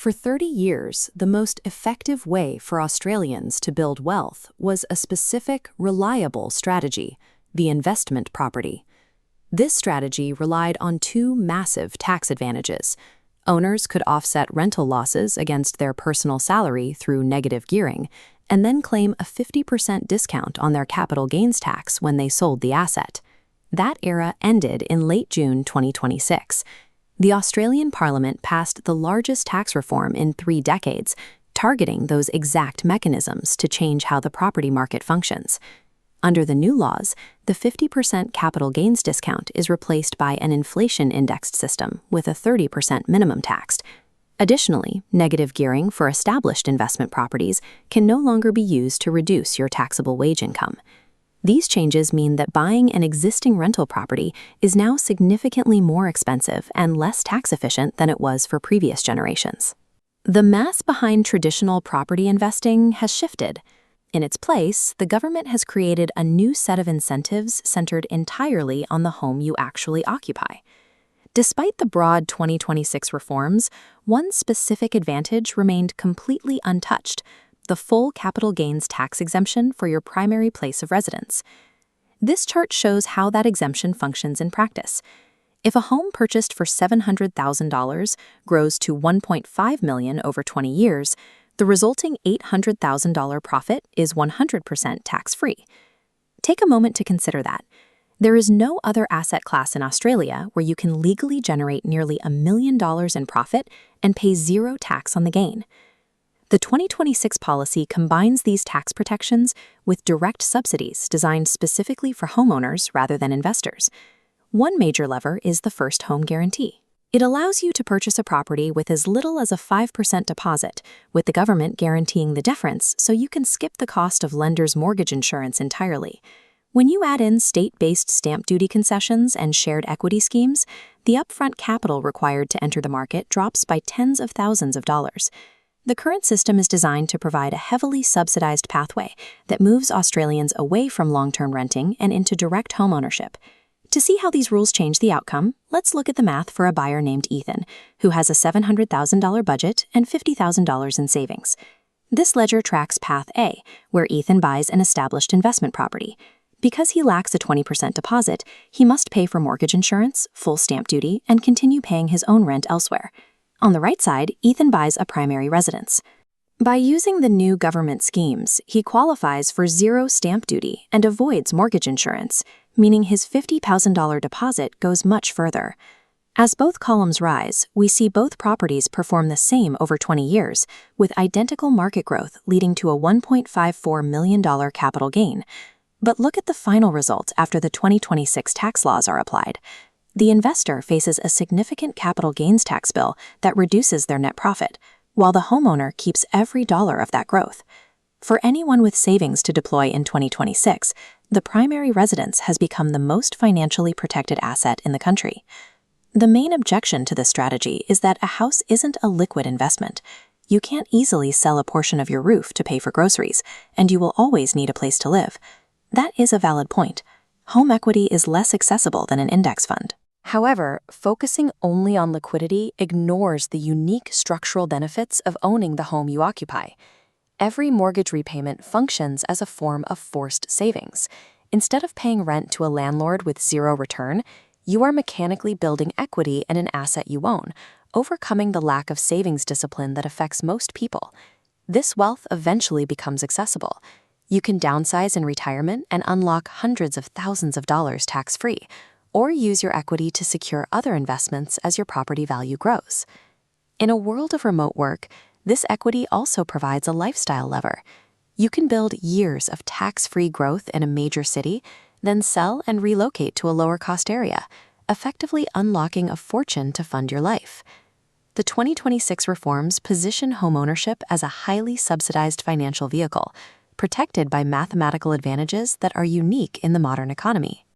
For 30 years, the most effective way for Australians to build wealth was a specific, reliable strategy, the investment property. This strategy relied on two massive tax advantages. Owners could offset rental losses against their personal salary through negative gearing, and then claim a 50% discount on their capital gains tax when they sold the asset. That era ended in late June 2026. The Australian Parliament passed the largest tax reform in 3 decades, targeting those exact mechanisms to change how the property market functions. Under the new laws, the 50% capital gains discount is replaced by an inflation-indexed system with a 30% minimum tax. Additionally, negative gearing for established investment properties can no longer be used to reduce your taxable wage income. These changes mean that buying an existing rental property is now significantly more expensive and less tax efficient than it was for previous generations. The math behind traditional property investing has shifted. In its place, the government has created a new set of incentives centered entirely on the home you actually occupy. Despite the broad 2026 reforms, one specific advantage remained completely untouched: the full capital gains tax exemption for your primary place of residence. This chart shows how that exemption functions in practice. If a home purchased for $700,000 grows to $1.5 million over 20 years, the resulting $800,000 profit is 100% tax-free. Take a moment to consider that. There is no other asset class in Australia where you can legally generate nearly $1 million in profit and pay zero tax on the gain. The 2026 policy combines these tax protections with direct subsidies designed specifically for homeowners rather than investors. One major lever is the first home guarantee. It allows you to purchase a property with as little as a 5% deposit, with the government guaranteeing the difference so you can skip the cost of lenders' mortgage insurance entirely. When you add in state-based stamp duty concessions and shared equity schemes, the upfront capital required to enter the market drops by tens of thousands of dollars. The current system is designed to provide a heavily subsidized pathway that moves Australians away from long-term renting and into direct homeownership. To see how these rules change the outcome, let's look at the math for a buyer named Ethan, who has a $700,000 budget and $50,000 in savings. This ledger tracks Path A, where Ethan buys an established investment property. Because he lacks a 20% deposit, he must pay for mortgage insurance, full stamp duty, and continue paying his own rent elsewhere. On the right side, Ethan buys a primary residence. By using the new government schemes, he qualifies for zero stamp duty and avoids mortgage insurance, meaning his $50,000 deposit goes much further. As both columns rise, we see both properties perform the same over 20 years, with identical market growth leading to a $1.54 million capital gain. But look at the final result after the 2026 tax laws are applied. The investor faces a significant capital gains tax bill that reduces their net profit, while the homeowner keeps every dollar of that growth. For anyone with savings to deploy in 2026, the primary residence has become the most financially protected asset in the country. The main objection to this strategy is that a house isn't a liquid investment. You can't easily sell a portion of your roof to pay for groceries, and you will always need a place to live. That is a valid point. Home equity is less accessible than an index fund. However, focusing only on liquidity ignores the unique structural benefits of owning the home you occupy. Every mortgage repayment functions as a form of forced savings. Instead of paying rent to a landlord with zero return, you are mechanically building equity in an asset you own, overcoming the lack of savings discipline that affects most people. This wealth eventually becomes accessible. You can downsize in retirement and unlock hundreds of thousands of dollars tax-free, or use your equity to secure other investments as your property value grows. In a world of remote work, this equity also provides a lifestyle lever. You can build years of tax-free growth in a major city, then sell and relocate to a lower-cost area, effectively unlocking a fortune to fund your life. The 2026 reforms position homeownership as a highly subsidized financial vehicle, protected by mathematical advantages that are unique in the modern economy.